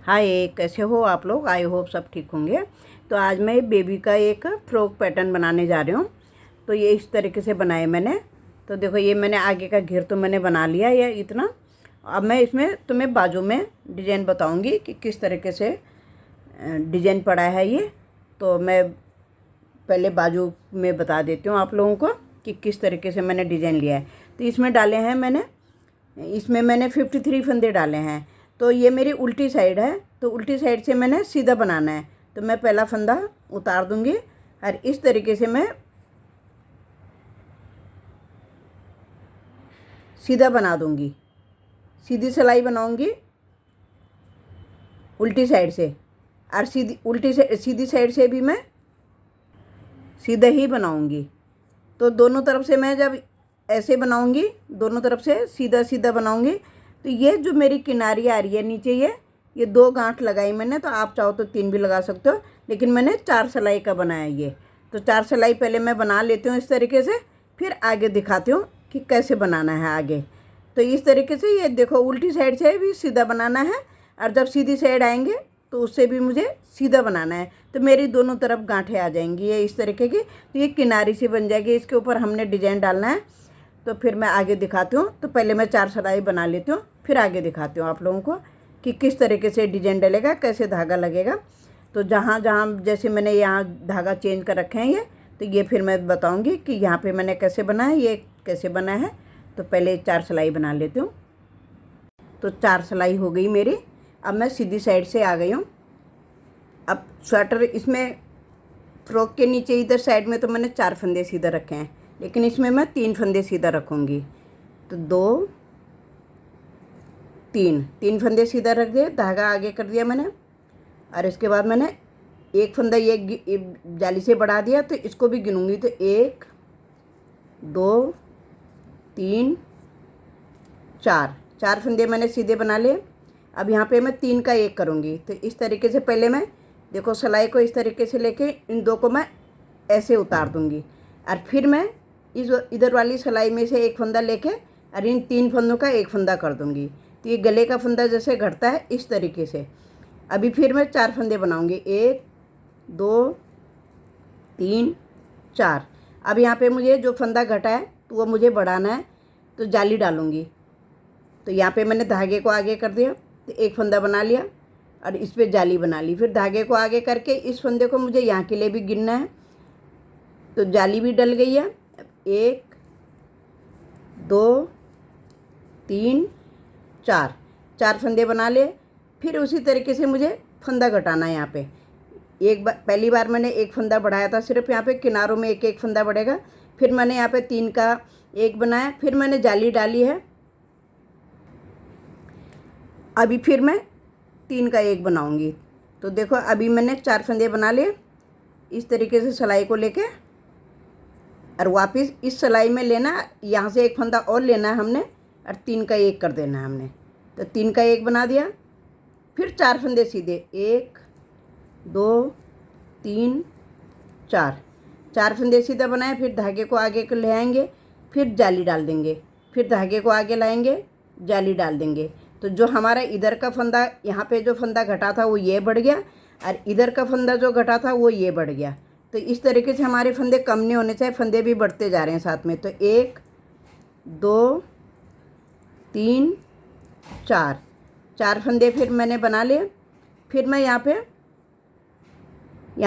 हाय, कैसे हो आप लोग। आई होप सब ठीक होंगे। तो आज मैं बेबी का एक फ्रॉक पैटर्न बनाने जा रही हूँ। तो ये इस तरीके से बनाए मैंने। तो देखो, ये मैंने आगे का घेर तो मैंने बना लिया ये इतना। अब मैं इसमें तुम्हें बाजू में डिज़ाइन बताऊँगी कि किस तरीके से डिज़ाइन पड़ा है ये। तो मैं पहले बाजू में बता देती हूँ आप लोगों को कि किस तरीके से मैंने डिज़ाइन लिया है। तो इसमें डाले हैं मैंने 53 फंदे डाले हैं। तो ये मेरी उल्टी साइड है, तो उल्टी साइड से मैंने सीधा बनाना है। तो मैं पहला फंदा उतार दूंगी और इस तरीके से मैं सीधा बना दूंगी। सीधी सिलाई बनाऊंगी उल्टी साइड से, और सीधी साइड से भी मैं सीधा ही बनाऊंगी। तो दोनों तरफ से मैं जब ऐसे बनाऊंगी, दोनों तरफ से सीधा सीधा बनाऊंगी। तो ये जो मेरी किनारी आ रही है नीचे, ये 2 गांठ लगाई मैंने। तो आप चाहो तो 3 भी लगा सकते हो, लेकिन मैंने 4 सिलाई का बनाया ये। तो 4 सिलाई पहले मैं बना लेती हूँ इस तरीके से, फिर आगे दिखाती हूँ कि कैसे बनाना है आगे। तो इस तरीके से ये देखो, उल्टी साइड से भी सीधा बनाना है, और जब सीधी साइड आएंगे तो उससे भी मुझे सीधा बनाना है। तो मेरी दोनों तरफ गांठें आ जाएंगी ये इस तरीके की। तो ये किनारी से बन जाएगी, इसके ऊपर हमने डिजाइन डालना है। तो फिर मैं आगे दिखाती हूँ। तो पहले मैं 4 सिलाई बना लेती हूँ, फिर आगे दिखाती हूँ आप लोगों को कि किस तरीके से डिजाइन डलेगा, कैसे धागा लगेगा। तो जहाँ जहाँ जैसे मैंने यहाँ धागा चेंज कर रखे हैं ये, तो ये फिर मैं बताऊँगी कि यहाँ पे मैंने कैसे बना है, ये कैसे बना है। तो पहले 4 सिलाई बना लेती हूँ। तो 4 सिलाई हो गई मेरी। अब मैं सीधी साइड से आ गई हूँ। अब स्वेटर इसमें फ्रॉक के नीचे इधर साइड में तो मैंने 4 फंदे सीधा रखे हैं, लेकिन इसमें मैं 3 फंदे सीधा रखूँगी। तो 2 3 फंदे सीधा रख दिए, धागा आगे कर दिया मैंने। और इसके बाद मैंने एक फंदा ये जाली से बढ़ा दिया, तो इसको भी गिनूंगी। तो 1 2 3 4 फंदे मैंने सीधे बना लिए। अब यहाँ पे मैं 3 का 1 करूँगी। तो इस तरीके से पहले मैं देखो सिलाई को इस तरीके से लेके इन 2 को मैं ऐसे उतार दूँगी, और फिर मैं इधर वाली सिलाई में से एक फंदा लेके और इन 3 फंदों का 1 फंदा कर दूँगी। तो ये गले का फंदा जैसे घटता है इस तरीके से। अभी फिर मैं 4 फंदे बनाऊँगी, 1 2 3 4। अब यहाँ पे मुझे जो फंदा घटा है तो वो मुझे बढ़ाना है, तो जाली डालूँगी। तो यहाँ पे मैंने धागे को आगे कर दिया, तो एक फंदा बना लिया और इस पर जाली बना ली। फिर धागे को आगे करके इस फंदे को मुझे यहाँ के लिए भी गिनना है। तो जाली भी डल गई है। 1 2 3 4 फंदे बना ले। फिर उसी तरीके से मुझे फंदा घटाना है। यहाँ पे पहली बार मैंने 1 फंदा बढ़ाया था, सिर्फ यहाँ पे किनारों में एक फंदा बढ़ेगा। फिर मैंने यहाँ पे 3 का 1 बनाया, फिर मैंने जाली डाली है। अभी फिर मैं 3 का 1 बनाऊंगी। तो देखो, अभी मैंने 4 फंदे बना लिए इस तरीके से सिलाई को लेके, और वापस इस सिलाई में लेना, यहाँ से एक फंदा और लेना है हमने, और 3 का 1 कर देना है हमने। तो 3 का 1 बना दिया। फिर 4 फंदे सीधे, 1 2 3 4 फंदे सीधा बनाए। फिर धागे को आगे को ले आएंगे, फिर जाली डाल देंगे, फिर धागे को आगे लाएंगे, जाली डाल देंगे। तो जो हमारा इधर का फंदा, यहाँ पे जो फंदा घटा था वो ये बढ़ गया, और इधर का फंदा जो घटा था वो ये बढ़ गया। तो इस तरीके से हमारे फंदे कम नहीं होने चाहिए, फंदे भी बढ़ते जा रहे हैं साथ में। तो 1 2 3 4 फंदे फिर मैंने बना लिए। फिर मैं यहाँ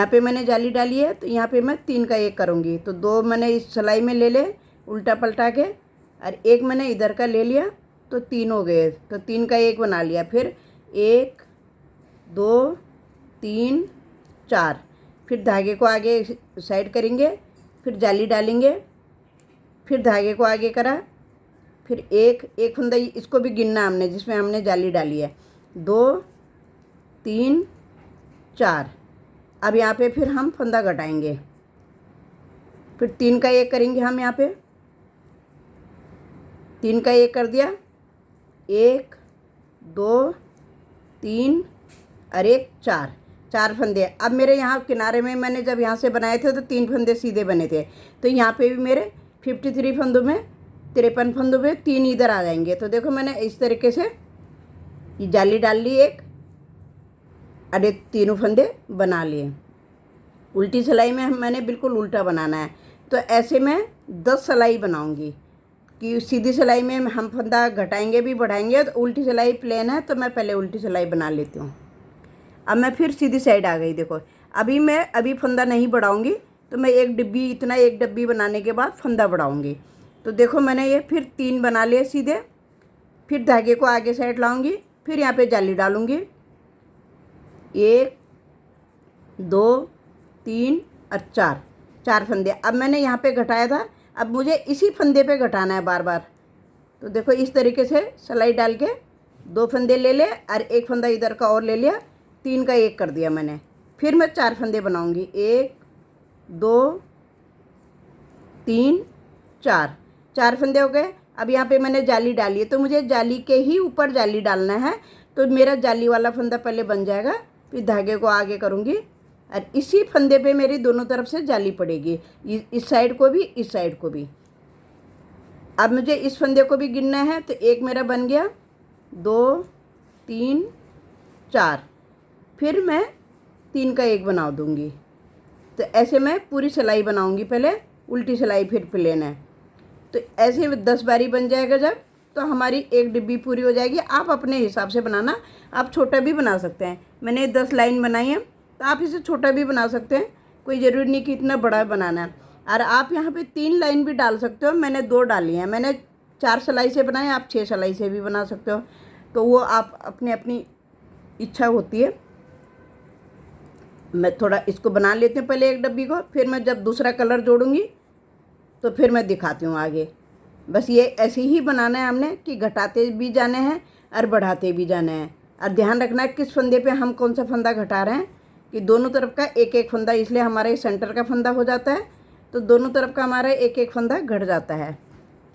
पे मैंने जाली डाली है, तो यहाँ पे मैं 3 का 1 करूँगी। तो 2 मैंने इस सिलाई में ले ले उल्टा पलटा के, और 1 मैंने इधर का ले लिया, तो 3 हो गए। तो 3 का 1 बना लिया। फिर 1 2 3 4, फिर धागे को आगे साइड करेंगे, फिर जाली डालेंगे, फिर धागे को आगे करा, फिर एक फंदा इसको भी गिनना हमने जिसमें हमने जाली डाली है। 2 3 4। अब यहाँ पे फिर हम फंदा घटाएंगे, फिर 3 का 1 करेंगे हम। यहाँ पे 3 का 1 कर दिया, 1 2 3 और 1 4 फंदे। अब मेरे यहाँ किनारे में मैंने जब यहाँ से बनाए थे तो 3 फंदे सीधे बने थे। तो यहाँ पे भी मेरे 53 फंदों में 53 फंदों में 3 इधर आ जाएंगे। तो देखो, मैंने इस तरीके से ये जाली डाल ली एक, और ये तीनों फंदे बना लिए। उल्टी सिलाई में मैंने बिल्कुल उल्टा बनाना है। तो ऐसे मैं 10 सिलाई बनाऊंगी कि सीधी सिलाई में हम फंदा घटाएंगे भी बढ़ाएंगे। तो उल्टी सिलाई प्लेन है तो मैं पहले उल्टी सिलाई बना लेती हूँ। अब मैं फिर सीधी साइड आ गई। देखो अभी फंदा नहीं बढ़ाऊंगी, तो मैं एक डब्बी बनाने के बाद फंदा बढ़ाऊंगी। तो देखो मैंने ये फिर 3 बना लिए सीधे। फिर धागे को आगे साइड लाऊंगी, फिर यहाँ पे जाली डालूंगी। 1 2 3 और 4 फंदे। अब मैंने यहाँ पे घटाया था, अब मुझे इसी फंदे पे घटाना है बार बार। तो देखो इस तरीके से सिलाई डाल के 2 फंदे ले ले और एक फंदा इधर का और ले लिया, 3 का 1 कर दिया मैंने। फिर मैं 4 फंदे बनाऊंगी। 1 2 3 4 फंदे हो गए। अब यहाँ पे मैंने जाली डाली है, तो मुझे जाली के ही ऊपर जाली डालना है। तो मेरा जाली वाला फंदा पहले बन जाएगा, फिर धागे को आगे करूँगी और इसी फंदे पे मेरी दोनों तरफ से जाली पड़ेगी, इस साइड को भी इस साइड को भी। अब मुझे इस फंदे को भी गिनना है। तो 1 मेरा बन गया, 2 3 4, फिर मैं 3 का 1 बना दूँगी। तो ऐसे मैं पूरी सिलाई बनाऊँगी, पहले उल्टी सिलाई फिर प्लेन है। तो ऐसे 10 बारी बन जाएगा जब, तो हमारी एक डिब्बी पूरी हो जाएगी। आप अपने हिसाब से बनाना, आप छोटा भी बना सकते हैं। मैंने 10 लाइन बनाई है, तो आप इसे छोटा भी बना सकते हैं, कोई ज़रूरी नहीं कि इतना बड़ा बनाना है। और आप यहाँ पे 3 लाइन भी डाल सकते हो, मैंने 2 डाली हैं। मैंने 4 सिलाई से बनाए, आप 6 सिलाई से भी बना सकते हो। तो वो आप अपनी अपनी इच्छा होती है। मैं थोड़ा इसको बना लेती हूँ पहले एक डब्बी को, फिर मैं जब दूसरा कलर जोड़ूंगी तो फिर मैं दिखाती हूँ आगे। बस ये ऐसे ही बनाना है हमने कि घटाते भी जाने हैं और बढ़ाते भी जाने हैं। और ध्यान रखना है किस फंदे पे हम कौन सा फंदा घटा रहे हैं, कि दोनों तरफ का एक एक फंदा, इसलिए हमारा ये सेंटर का फंदा हो जाता है। तो दोनों तरफ का हमारा एक एक फंदा घट जाता है।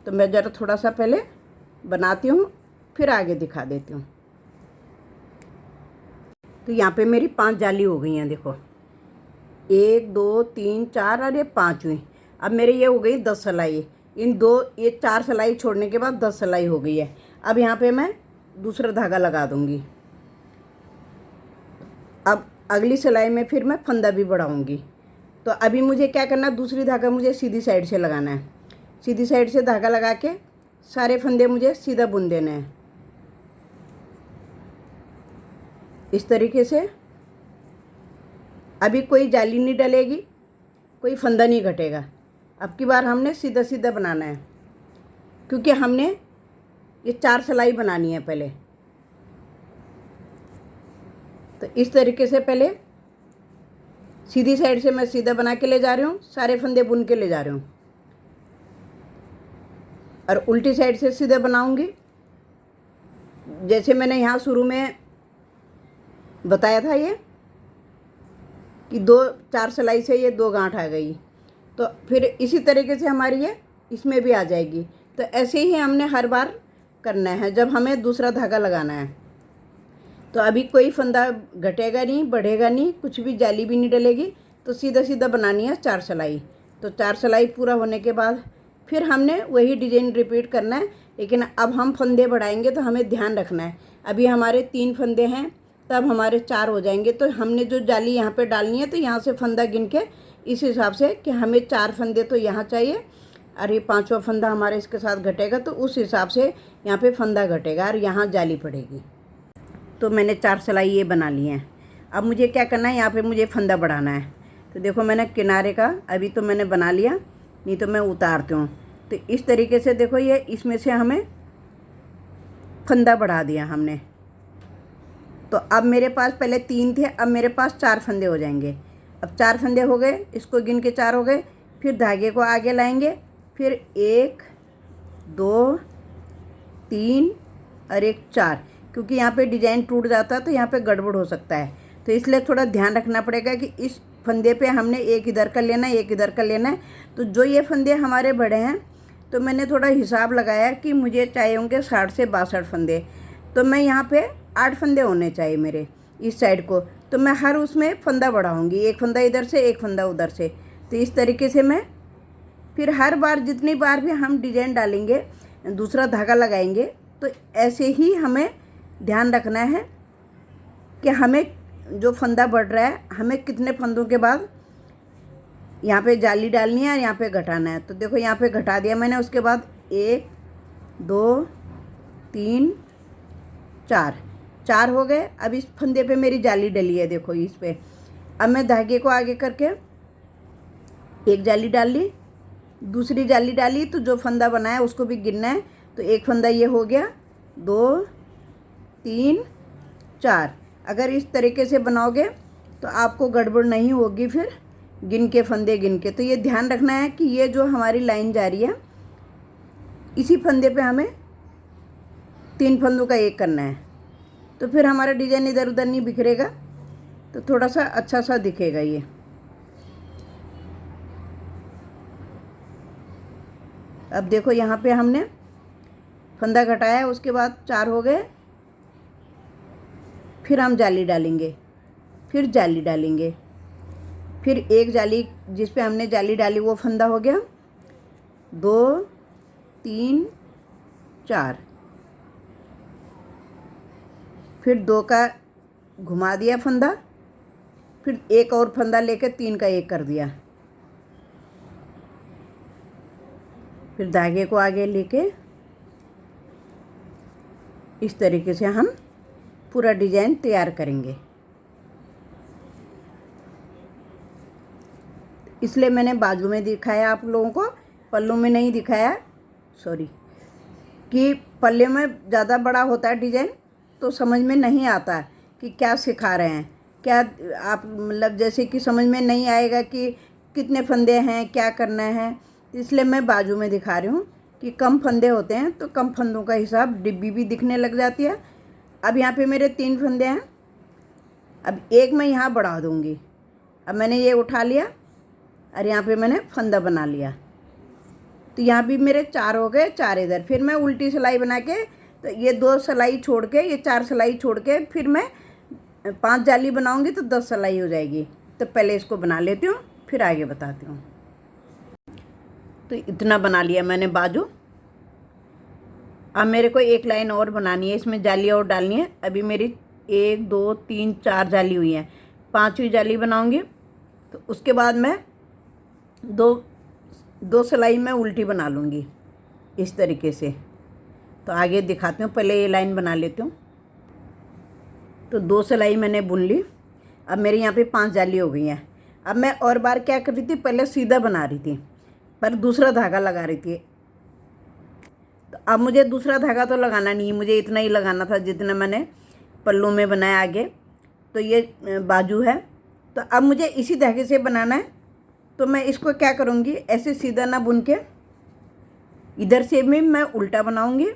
तो मैं ज़रा थोड़ा सा पहले बनाती हूँ, फिर आगे दिखा देती हूँ। तो यहाँ पे मेरी 5 जाली हो गई हैं। देखो 1 2 3 4 और ये 5वीं। अब मेरे ये हो गई 10 सिलाई। ये 4 सिलाई छोड़ने के बाद 10 सिलाई हो गई है। अब यहाँ पे मैं दूसरा धागा लगा दूँगी। अब अगली सिलाई में फिर मैं फंदा भी बढ़ाऊँगी। तो अभी मुझे क्या करना है, दूसरी धागा मुझे सीधी साइड से लगाना है। सीधी साइड से धागा लगा के सारे फंदे मुझे सीधा बुन देने हैं, इस तरीके से। अभी कोई जाली नहीं डलेगी, कोई फंदा नहीं घटेगा। अब की बार हमने सीधा सीधा बनाना है, क्योंकि हमने ये 4 सिलाई बनानी है पहले। तो इस तरीके से पहले सीधी साइड से मैं सीधा बना के ले जा रही हूँ, सारे फंदे बुन के ले जा रही हूँ। और उल्टी साइड से सीधा बनाऊंगी, जैसे मैंने यहाँ शुरू में बताया था ये कि 4 सिलाई से ये 2 गांठ आ गई। तो फिर इसी तरीके से हमारी ये इसमें भी आ जाएगी। तो ऐसे ही हमने हर बार करना है जब हमें दूसरा धागा लगाना है। तो अभी कोई फंदा घटेगा नहीं, बढ़ेगा नहीं, कुछ भी जाली भी नहीं डलेगी। तो सीधा सीधा बनानी है 4 सिलाई। तो 4 सिलाई पूरा होने के बाद फिर हमने वही डिज़ाइन रिपीट करना है। लेकिन अब हम फंदे बढ़ाएंगे तो हमें ध्यान रखना है, अभी हमारे 3 फंदे हैं, तब हमारे 4 हो जाएंगे। तो हमने जो जाली यहाँ पे डालनी है, तो यहाँ से फंदा गिन के इस हिसाब से कि हमें 4 फंदे तो यहाँ चाहिए और ये 5वां फंदा हमारे इसके साथ घटेगा, तो उस हिसाब से यहाँ पे फंदा घटेगा और यहाँ जाली पड़ेगी। तो मैंने 4 सिलाई ये बना ली हैं। अब मुझे क्या करना है, यहाँ पे मुझे फंदा बढ़ाना है। तो देखो मैंने किनारे का अभी तो मैंने बना लिया, नहीं तो मैं उतारती हूँ। तो इस तरीके से देखो ये इसमें से हमें फंदा बढ़ा दिया हमने। तो अब मेरे पास पहले 3 थे, अब मेरे पास 4 फंदे हो जाएंगे। अब 4 फंदे हो गए, इसको गिन के 4 हो गए। फिर धागे को आगे लाएंगे, फिर 1 2 3 और 1 4, क्योंकि यहाँ पे डिजाइन टूट जाता है तो यहाँ पे गड़बड़ हो सकता है। तो इसलिए थोड़ा ध्यान रखना पड़ेगा कि इस फंदे पे हमने एक इधर का लेना है, एक इधर का लेना है। तो जो ये फंदे हमारे बड़े हैं, तो मैंने थोड़ा हिसाब लगाया कि मुझे चाहिए होंगे 60 से 62 फंदे। तो मैं यहाँ पे 8 फंदे होने चाहिए मेरे इस साइड को। तो मैं हर उसमें फंदा बढ़ाऊँगी, एक फंदा इधर से, एक फंदा उधर से। तो इस तरीके से मैं फिर हर बार जितनी बार भी हम डिजाइन डालेंगे, दूसरा धागा लगाएंगे, तो ऐसे ही हमें ध्यान रखना है कि हमें जो फंदा बढ़ रहा है हमें कितने फंदों के बाद यहाँ पे जाली डालनी है और यहाँ पे घटाना है। तो देखो यहाँ पे घटा दिया मैंने, उसके बाद 1 2 3 4 हो गए। अब इस फंदे पे मेरी जाली डली है, देखो इस पे। अब मैं धागे को आगे करके एक जाली डाल ली, दूसरी जाली डाली, तो जो फंदा बना है उसको भी गिनना है। तो एक फंदा ये हो गया, 2 3 4। अगर इस तरीके से बनाओगे तो आपको गड़बड़ नहीं होगी फिर गिन के, फंदे गिन के। तो ये ध्यान रखना है कि ये जो हमारी लाइन जा रही है इसी फंदे पे हमें 3 फंदों का एक करना है। तो फिर हमारा डिज़ाइन इधर उधर नहीं बिखरेगा, तो थोड़ा सा अच्छा सा दिखेगा ये। अब देखो यहाँ पे हमने फंदा घटाया, उसके बाद 4 हो गए। फिर हम जाली डालेंगे, फिर जाली डालेंगे, फिर एक जाली जिस पे हमने जाली डाली वो फंदा हो गया, 2 3 4। फिर 2 का घुमा दिया फंदा, फिर एक और फंदा लेकर 3 का एक कर दिया। फिर धागे को आगे लेके इस तरीके से हम पूरा डिजाइन तैयार करेंगे। इसलिए मैंने बाजू में दिखाया आप लोगों को, पल्लू में नहीं दिखाया, सॉरी। कि पल्ले में ज़्यादा बड़ा होता है डिजाइन तो समझ में नहीं आता कि क्या सिखा रहे हैं, क्या आप मतलब जैसे कि समझ में नहीं आएगा कि कितने फंदे हैं, क्या करना है। इसलिए मैं बाजू में दिखा रही हूँ कि कम फंदे होते हैं तो कम फंदों का हिसाब डिब्बी भी दिखने लग जाती है। अब यहाँ पे मेरे 3 फंदे हैं, अब एक मैं यहाँ बढ़ा दूँगी। अब मैंने ये उठा लिया और यहाँ पे मैंने फंदा बना लिया, तो यहाँ भी मेरे 4 हो गए, 4 इधर। फिर मैं उल्टी सिलाई बना के, तो ये 2 सिलाई छोड़ के, ये 4 सिलाई छोड़ के फिर मैं 5 जाली बनाऊँगी तो 10 सिलाई हो जाएगी। तो पहले इसको बना लेती हूँ, फिर आगे बताती हूँ। तो इतना बना लिया मैंने बाजू। अब मेरे को एक लाइन और बनानी है, इसमें जाली और डालनी है। अभी मेरी 1 2 3 4 जाली हुई हैं, 5वीं जाली बनाऊंगी। तो उसके बाद मैं दो सिलाई में उल्टी बना लूँगी इस तरीके से। तो आगे दिखाती हूँ, पहले ये लाइन बना लेती हूँ। तो 2 सिलाई मैंने बुन ली। अब मेरे यहाँ पे 5 जाली हो गई हैं। अब मैं और बार क्या कर रही थी, पहले सीधा बना रही थी पर दूसरा धागा लगा रही थी। तो अब मुझे दूसरा धागा तो लगाना नहीं, मुझे इतना ही लगाना था जितना मैंने पल्लू में बनाया आगे। तो ये बाजू है, तो अब मुझे इसी धागे से बनाना है। तो मैं इसको क्या करूँगी, ऐसे सीधा ना बुन के इधर से भी मैं उल्टा बनाऊँगी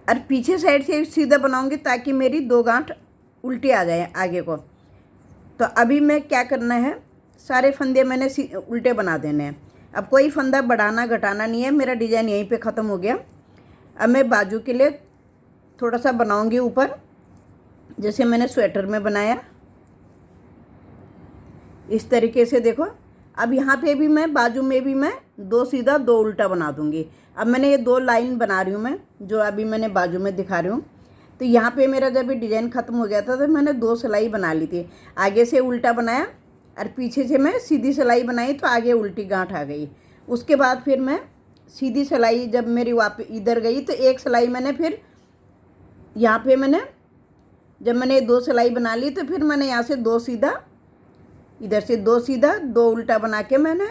और पीछे साइड से सीधा बनाऊँगी ताकि मेरी 2 गांठ उल्टी आ जाए आगे को। तो अभी मैं क्या करना है, सारे फंदे मैंने उल्टे बना देने हैं। अब कोई फंदा बढ़ाना घटाना नहीं है, मेरा डिज़ाइन यहीं पे ख़त्म हो गया। अब मैं बाजू के लिए थोड़ा सा बनाऊंगी ऊपर, जैसे मैंने स्वेटर में बनाया इस तरीके से। देखो अब यहाँ पे भी मैं बाजू में भी मैं 2 सीधा 2 उल्टा बना दूंगी। अब मैंने ये 2 लाइन बना रही हूँ मैं, जो अभी मैंने बाजू में दिखा रही हूँ। तो यहाँ पे मेरा जब ये डिज़ाइन ख़त्म हो गया था तो मैंने 2 सिलाई बना ली थी। आगे से उल्टा बनाया और पीछे से मैं सीधी सिलाई बनाई, तो आगे उल्टी गांठ आ गई। उसके बाद फिर मैं सीधी सिलाई जब मेरी वापस इधर गई तो एक सिलाई मैंने फिर यहाँ पे मैंने, जब मैंने 2 सिलाई बना ली तो फिर मैंने यहाँ से 2 सीधा, इधर से 2 सीधा 2 उल्टा बना के मैंने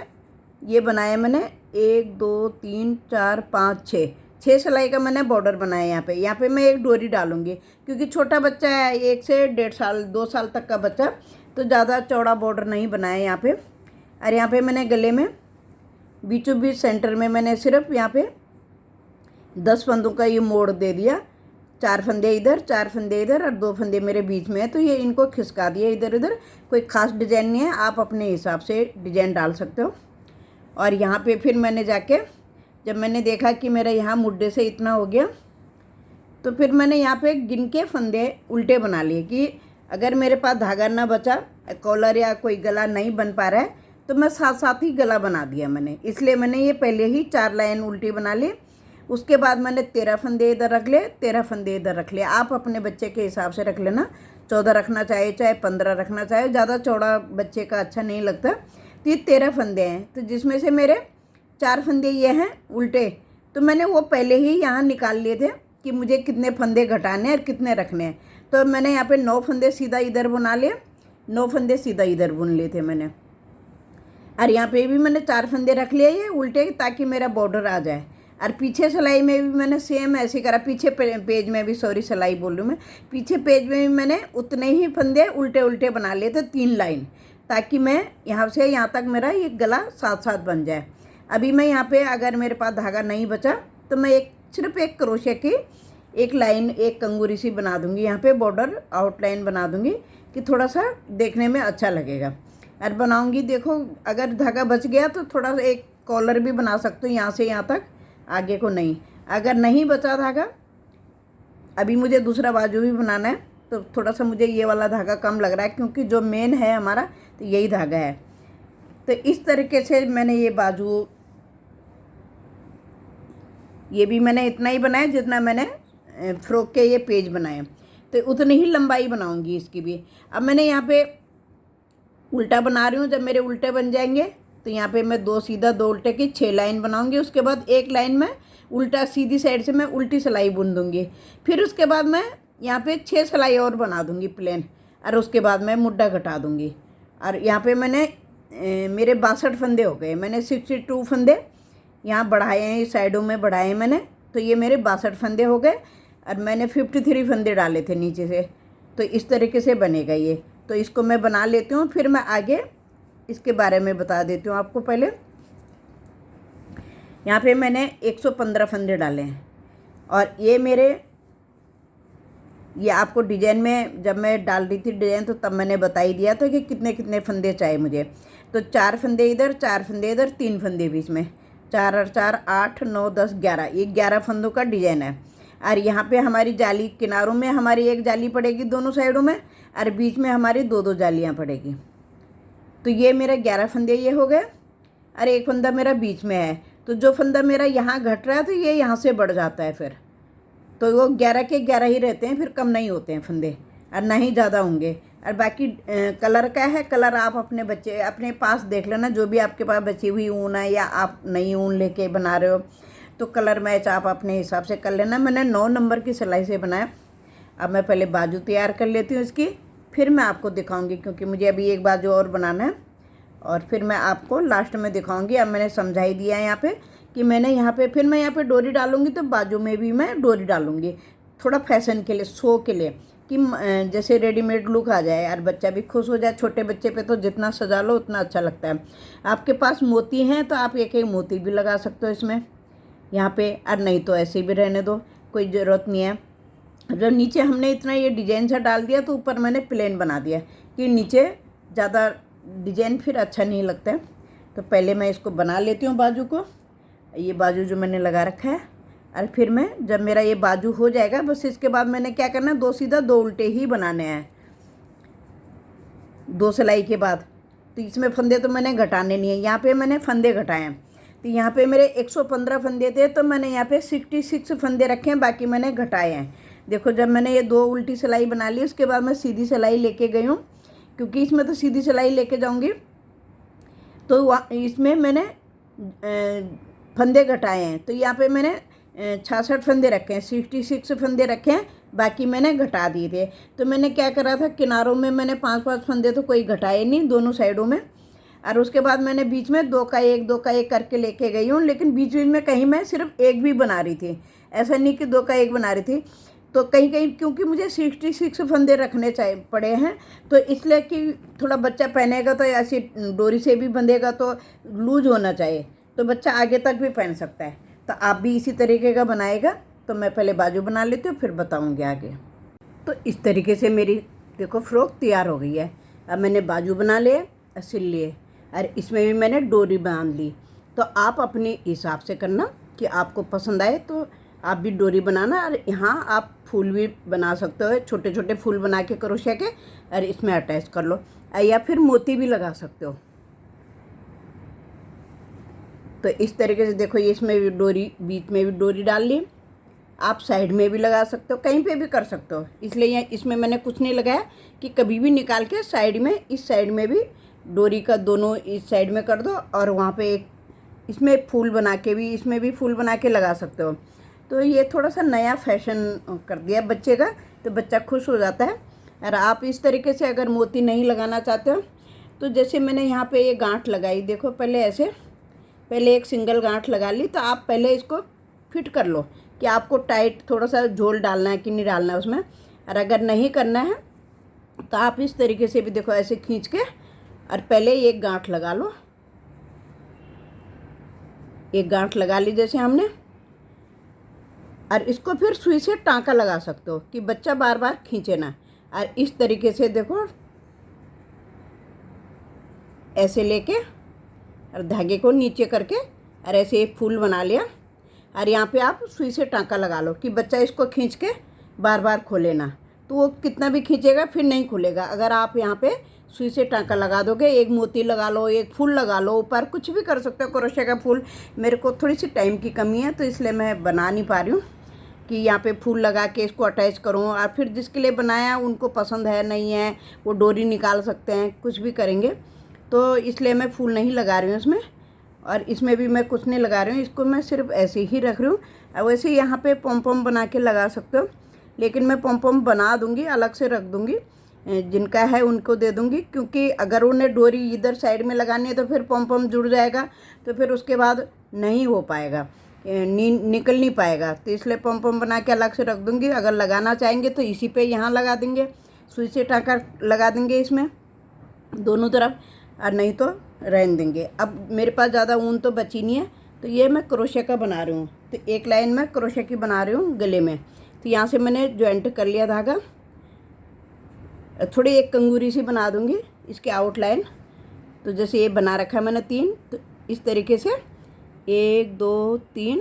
ये बनाया। मैंने 1 2 3 4 5 6 सिलाई का मैंने बॉर्डर बनाया। यहाँ पे मैं एक डोरी डालूँगी क्योंकि छोटा बच्चा है, 1 से 1.5 साल 2 साल तक का बच्चा, तो ज़्यादा चौड़ा बॉर्डर नहीं बनाया यहाँ पे। और यहाँ पे मैंने गले में बीचों बीच सेंटर में मैंने सिर्फ यहाँ पे 10 फंदों का ये मोड़ दे दिया। 4 फंदे इधर, 4 फंदे इधर और 2 फंदे मेरे बीच में है। तो ये इनको खिसका दिया इधर उधर। कोई ख़ास डिज़ाइन नहीं है, आप अपने हिसाब से डिज़ाइन डाल सकते हो। और यहाँ पे फिर मैंने जाके जब मैंने देखा कि मेरा यहाँ मुड्ढे से इतना हो गया, तो फिर मैंने यहाँ पे गिन के फंदे उल्टे बना लिए कि अगर मेरे पास धागा ना बचा, कॉलर या कोई गला नहीं बन पा रहा है, तो मैं साथ साथ ही गला बना दिया मैंने। इसलिए मैंने ये पहले ही 4 लाइन उल्टी बना ली। उसके बाद मैंने 13 फंदे इधर रख लिए, 13 फंदे इधर रख लिए। आप अपने बच्चे के हिसाब से रख लेना, 14 रखना चाहे चाहे 15 रखना चाहे, ज़्यादा चौड़ा बच्चे का अच्छा नहीं लगता। तो ये 13 फंदे हैं, तो जिसमें से मेरे 4 फंदे ये हैं उल्टे, तो मैंने वो पहले ही यहाँ निकाल लिए थे कि मुझे कितने फंदे घटाने हैं और कितने रखने हैं। तो मैंने यहाँ पे 9 फंदे सीधा इधर बुना लिए, 9 फंदे सीधा इधर बुन लिए थे मैंने। और यहाँ पे भी मैंने 4 फंदे रख लिए ये उल्टे, ताकि मेरा बॉर्डर आ जाए। और पीछे सिलाई में भी मैंने सेम ऐसे करा, पीछे पेज में भी, सॉरी सिलाई बोल रही हूँ मैं, पीछे पेज में भी मैंने उतने ही फंदे उल्टे उल्टे बना लिए थे, 3 लाइन, ताकि मैं यहाँ से यहाँ तक मेरा ये गला साथ साथ बन जाए। अभी मैं यहाँ पे अगर मेरे पास धागा नहीं बचा तो मैं सिर्फ एक क्रोशे की एक लाइन, एक कंगूरी सी बना दूँगी, यहाँ पे बॉर्डर आउटलाइन बना दूँगी कि थोड़ा सा देखने में अच्छा लगेगा। और बनाऊँगी, देखो अगर धागा बच गया तो थोड़ा सा एक कॉलर भी बना सकते हो यहाँ से यहाँ तक, आगे को नहीं। अगर नहीं बचा धागा, अभी मुझे दूसरा बाजू भी बनाना है, तो थोड़ा सा मुझे ये वाला धागा कम लग रहा है, क्योंकि जो मेन है हमारा तो यही धागा है। तो इस तरीके से मैंने ये बाजू, ये भी मैंने इतना ही बनाया जितना मैंने फ्रॉक के ये पेज बनाए, तो उतनी ही लंबाई बनाऊंगी इसकी भी। अब मैंने यहाँ पे उल्टा बना रही हूँ, जब मेरे उल्टे बन जाएंगे तो यहाँ पे मैं 2 सीधा 2 उल्टे की 6 लाइन बनाऊंगी। उसके बाद एक लाइन में उल्टा, सीधी साइड से मैं उल्टी सिलाई बुन दूँगी। फिर उसके बाद मैं यहाँ पे 6 सिलाई और बना दूँगी प्लेन, और उसके बाद मैं मुड्ढा घटा दूँगी। और यहाँ पे मैंने मेरे 62 फंदे हो गए, मैंने 62 फंदे यहाँ बढ़ाए हैं, इस साइडों में बढ़ाए मैंने, तो ये मेरे 62 फंदे हो गए। और मैंने 53 फंदे डाले थे नीचे से, तो इस तरीके से बनेगा ये। तो इसको मैं बना लेती हूँ, फिर मैं आगे इसके बारे में बता देती हूँ आपको। पहले यहाँ पे मैंने 115 फंदे डाले हैं, और ये आपको डिजाइन में जब मैं डाल रही थी डिजाइन, तो तब मैंने बता ही दिया था कि कितने कितने फंदे चाहिए मुझे। तो 4 फंदे इधर, 4 फंदे इधर, 3 फंदे बीच में, 4 और 4 8 9 10 11, ये 11 फंदों का डिजाइन है। और यहाँ पे हमारी जाली, किनारों में हमारी एक जाली पड़ेगी दोनों साइडों में, और बीच में हमारी 2-2 जालियाँ पड़ेगी। तो ये मेरा 11 फंदे ये हो गए, और एक फंदा मेरा बीच में है। तो जो फंदा मेरा यहाँ घट रहा है तो ये यहाँ से बढ़ जाता है फिर, तो वो 11 के 11 ही रहते हैं, फिर कम नहीं होते हैं फंदे, और ना ही ज़्यादा होंगे। और बाकी कलर का है, कलर आप अपने पास देख लेना, जो भी आपके पास बची हुई ऊन है, या आप नई ऊन लेके बना रहे हो तो कलर मैच आप अपने हिसाब से कर लेना। मैंने 9 नंबर की सिलाई से बनाया। अब मैं पहले बाजू तैयार कर लेती हूँ इसकी, फिर मैं आपको दिखाऊंगी, क्योंकि मुझे अभी एक बाजू और बनाना है, और फिर मैं आपको लास्ट में दिखाऊंगी। अब मैंने समझा ही दिया है यहाँ पे कि मैंने यहाँ पे, फिर मैं यहाँ पे डोरी डालूंगी, तो बाजू में भी मैं डोरी डालूंगी, थोड़ा फैशन के लिए, शो के लिए, कि जैसे रेडीमेड लुक आ जाए और बच्चा भी खुश हो जाए। छोटे बच्चे पे तो जितना सजा लो उतना अच्छा लगता है। आपके पास मोती हैं तो आप एक मोती भी लगा सकते हो इसमें यहाँ पे, और नहीं तो ऐसे भी रहने दो, कोई ज़रूरत नहीं है। जब नीचे हमने इतना ये डिजाइन सा डाल दिया, तो ऊपर मैंने प्लेन बना दिया कि नीचे ज़्यादा डिजाइन फिर अच्छा नहीं लगता है। तो पहले मैं इसको बना लेती हूँ बाजू को, ये बाजू जो मैंने लगा रखा है। और फिर मैं, जब मेरा ये बाजू हो जाएगा, बस इसके बाद मैंने क्या करना है, 2 सीधा 2 उल्टे ही बनाने हैं 2 सिलाई के बाद। तो इसमें फंदे तो मैंने घटाने नहीं है, यहाँ पे मैंने फंदे घटाए हैं। तो यहाँ पे मेरे 115 फंदे थे, तो मैंने यहाँ पे 66 फंदे रखे हैं, बाकी मैंने घटाए हैं। देखो, जब मैंने ये 2 उल्टी सिलाई बना ली, उसके बाद मैं सीधी सिलाई लेके गई हूँ, क्योंकि इसमें तो सीधी सिलाई लेके जाऊँगी, तो इसमें मैंने फंदे घटाए हैं। तो यहाँ पे मैंने 66 फंदे रखे हैं, 66 फंदे रखे हैं, बाकी मैंने घटा दिए थे। तो मैंने क्या करा था, किनारों में मैंने 5-5 फंदे तो कोई घटाए नहीं, दोनों साइडों में। और उसके बाद मैंने बीच में 2 का 1 2 का 1 करके लेके गई हूँ, लेकिन बीच बीच में कहीं मैं सिर्फ 1 भी बना रही थी, ऐसा नहीं कि 2 का 1 बना रही थी। तो कहीं कहीं, क्योंकि मुझे 66 फंदे रखने पड़े हैं, तो इसलिए कि थोड़ा बच्चा पहनेगा तो ऐसी डोरी से भी बंधेगा, तो लूज होना चाहिए, तो बच्चा आगे तक भी पहन सकता है। तो आप भी इसी तरीके का बनाएगा। तो मैं पहले बाजू बना लेती हूँ, फिर बताऊँगी आगे। तो इस तरीके से मेरी देखो फ्रॉक तैयार हो गई है। अब मैंने बाजू बना लिए और सिल लिए, और इसमें भी मैंने डोरी बांध ली। तो आप अपने हिसाब से करना कि आपको पसंद आए तो आप भी डोरी बनाना। और यहाँ आप फूल भी बना सकते हो, छोटे छोटे फूल बना के क्रोशिया के, और इसमें अटैच कर लो, या फिर मोती भी लगा सकते हो। तो इस तरीके से देखो, ये इसमें भी डोरी, बीच में भी डोरी डाल ली। आप साइड में भी लगा सकते हो, कहीं पे भी कर सकते हो। इसलिए इसमें मैंने कुछ नहीं लगाया कि कभी भी निकाल के साइड में, इस साइड में भी डोरी का दोनों इस साइड में कर दो, और वहाँ पे एक इसमें फूल बना के भी, इसमें भी फूल बना के लगा सकते हो। तो ये थोड़ा सा नया फैशन कर दिया बच्चे का, तो बच्चा खुश हो जाता है। और आप इस तरीके से अगर मोती नहीं लगाना चाहते हो, तो जैसे मैंने यहाँ पे ये गांठ लगाई, देखो पहले ऐसे, पहले एक सिंगल गांठ लगा ली। तो आप पहले इसको फिट कर लो कि आपको टाइट थोड़ा सा झोल डालना है कि नहीं डालना है उसमें। और अगर नहीं करना है तो आप इस तरीके से भी देखो, ऐसे खींच के और पहले एक गांठ लगा लो। एक गांठ लगा ली जैसे हमने, और इसको फिर सुई से टाँका लगा सकते हो कि बच्चा बार बार खींचे ना। और इस तरीके से देखो, ऐसे लेके और धागे को नीचे करके और ऐसे एक फूल बना लिया। और यहाँ पे आप सुई से टाँका लगा लो कि बच्चा इसको खींच के बार बार खोले ना, तो वो कितना भी खींचेगा फिर नहीं खुलेगा। अगर आप यहाँ पे सुई से टाँका लगा दोगे, एक मोती लगा लो, एक फूल लगा लो, ऊपर कुछ भी कर सकते हो, क्रोशे का फूल। मेरे को थोड़ी सी टाइम की कमी है, तो इसलिए मैं बना नहीं पा रही हूँ कि यहाँ पे फूल लगा के इसको अटैच करूँ। और फिर जिसके लिए बनाया उनको पसंद है नहीं है, वो डोरी निकाल सकते हैं, कुछ भी करेंगे। तो इसलिए मैं फूल नहीं लगा रही हूँ इसमें, और इसमें भी मैं कुछ नहीं लगा रही हूँ। इसको मैं सिर्फ ऐसे ही रख रही हूँ। और वैसे यहाँ पे पॉम पॉम बना के लगा सकते हो, लेकिन मैं पॉम पॉम बना दूँगी, अलग से रख दूँगी, जिनका है उनको दे दूँगी। क्योंकि अगर उन्हें डोरी इधर साइड में लगानी है तो फिर पॉम पॉम जुड़ जाएगा, तो फिर उसके बाद नहीं हो पाएगा, निकल नहीं पाएगा। तो इसलिए पॉम पॉम बना के अलग से रख दूँगी। अगर लगाना चाहेंगे तो इसी पे यहाँ लगा देंगे, सुई से टाँका लगा देंगे इसमें दोनों तरफ, और नहीं तो रहने देंगे। अब मेरे पास ज़्यादा ऊन तो बची नहीं है, तो ये मैं क्रोशे का बना रही हूँ। तो एक लाइन में क्रोशे की बना रही हूँ गले में। तो यहाँ से मैंने जॉइंट कर लिया धागा, थोड़ी एक कंगूरी सी बना दूँगी इसके आउटलाइन। तो जैसे ये बना रखा है मैंने 3, तो इस तरीके से 1 2 3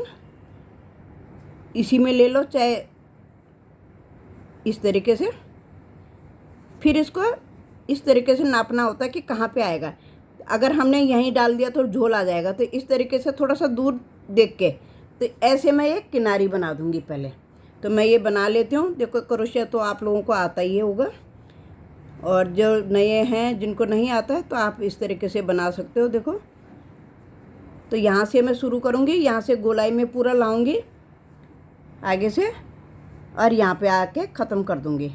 इसी में ले लो, चाहे इस तरीके से। फिर इसको इस तरीके से नापना होता है कि कहाँ पे आएगा। अगर हमने यहीं डाल दिया तो झोल आ जाएगा, तो इस तरीके से थोड़ा सा दूर देख के, तो ऐसे मैं एक किनारी बना दूँगी पहले। तो मैं ये बना लेती हूँ। देखो क्रोशे तो आप लोगों को आता ही होगा, और जो नए हैं जिनको नहीं आता है तो आप इस तरीके से बना सकते हो। देखो, तो यहाँ से मैं शुरू करूँगी, यहाँ से गोलाई में पूरा लाऊंगी आगे से, और यहाँ पे आके ख़त्म कर दूँगी।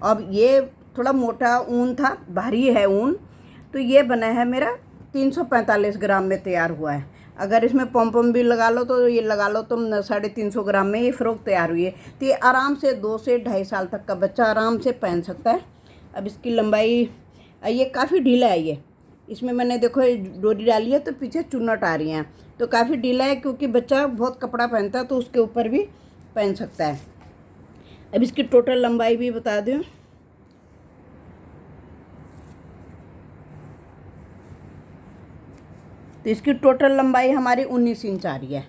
अब ये थोड़ा मोटा ऊन था, भारी है ऊन, तो ये बना है मेरा 345 ग्राम में तैयार हुआ है। अगर इसमें पॉम पॉम भी लगा लो, तो ये लगा लो तुम 350 ग्राम में ये फ़्रॉक तैयार हुई है। तो ये आराम से 2 से 2.5 साल तक का बच्चा आराम से पहन सकता है। अब इसकी लंबाई, ये काफ़ी ढीला है ये, इसमें मैंने देखो डोरी डाली है तो पीछे चुन्नट आ रही हैं, तो काफ़ी ढीला है, क्योंकि बच्चा बहुत कपड़ा पहनता है तो उसके ऊपर भी पहन सकता है। अब इसकी टोटल लंबाई भी बता दूँ। तो इसकी टोटल लंबाई हमारी 19 इंच आ रही है।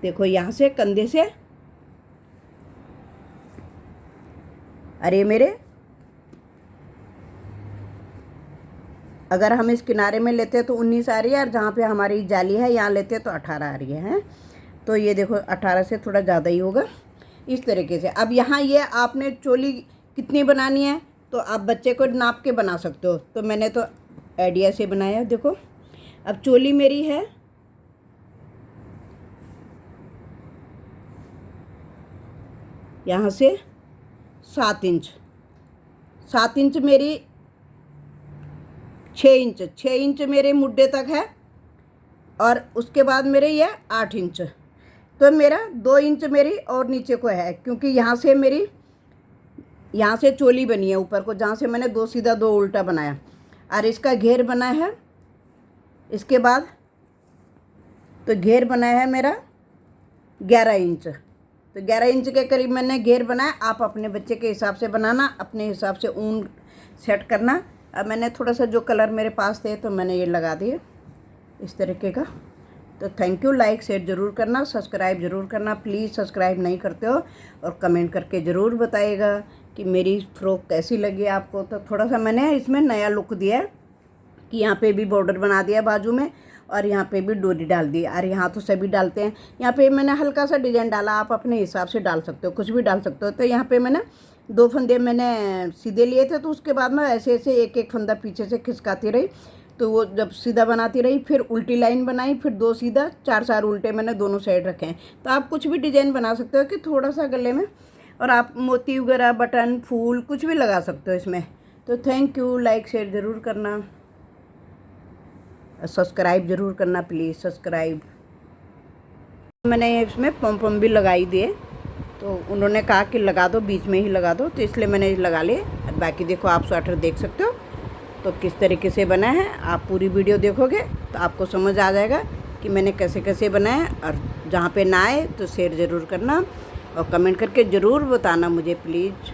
देखो यहाँ से कंधे से, अरे मेरे, अगर हम इस किनारे में लेते हैं तो 19 आ रही है, और जहाँ पे हमारी जाली है यहाँ लेते हैं तो 18 आ रही है। तो ये देखो 18 से थोड़ा ज़्यादा ही होगा इस तरीके से। अब यहाँ ये आपने चोली कितनी बनानी है तो आप बच्चे को नाप के बना सकते हो। तो मैंने तो आइडिया से बनाया। देखो अब चोली मेरी है यहाँ से 7 इंच, 7 इंच मेरी 6 इंच, 6 इंच मेरे मुड्डे तक है, और उसके बाद मेरे ये 8 इंच, तो मेरा 2 इंच मेरी और नीचे को है, क्योंकि यहाँ से मेरी, यहाँ से चोली बनी है ऊपर को, जहाँ से मैंने 2 सीधा 2 उल्टा बनाया, और इसका घेर बना है। इसके बाद तो घेर बना है मेरा 11 इंच, तो 11 इंच के करीब मैंने घेर बनाया। आप अपने बच्चे के हिसाब से बनाना, अपने हिसाब से ऊन सेट करना। अब मैंने थोड़ा सा जो कलर मेरे पास थे तो मैंने ये लगा दिए इस तरीके का। तो थैंक यू, लाइक शेयर ज़रूर करना, सब्सक्राइब ज़रूर करना। प्लीज़ सब्सक्राइब नहीं करते हो, और कमेंट करके ज़रूर बताइएगा कि मेरी फ़्रॉक कैसी लगी आपको। तो थोड़ा सा मैंने इसमें नया लुक दिया है कि यहाँ पे भी बॉर्डर बना दिया बाजू में, और यहाँ पे भी डोरी डाल दी। और यहाँ तो सभी डालते हैं। यहाँ पे मैंने हल्का सा डिजाइन डाला, आप अपने हिसाब से डाल सकते हो, कुछ भी डाल सकते हो। तो यहाँ पे मैंने 2 फंदे मैंने सीधे लिए थे, तो उसके बाद मैं ऐसे ऐसे एक एक फंदा पीछे से खिसकाती रही। तो वो जब सीधा बनाती रही, फिर उल्टी लाइन बनाई, फिर 2 सीधा, 4 उल्टे मैंने दोनों साइड रखे हैं। तो आप कुछ भी डिजाइन बना सकते हो कि थोड़ा सा गले में, और आप मोती वगैरह, बटन, फूल कुछ भी लगा सकते हो इसमें। तो थैंक यू, लाइक शेयर ज़रूर करना, सब्सक्राइब ज़रूर करना प्लीज़, सब्सक्राइब। मैंने इसमें पम पम भी लगाई दिए, तो उन्होंने कहा कि लगा दो, बीच में ही लगा दो, तो इसलिए मैंने लगा लिए। और बाकी देखो, आप स्वेटर देख सकते हो तो किस तरीके से बना है। आप पूरी वीडियो देखोगे तो आपको समझ आ जाएगा कि मैंने कैसे कैसे बनाया। और जहाँ पे ना आए तो शेयर ज़रूर करना और कमेंट करके ज़रूर बताना मुझे प्लीज़।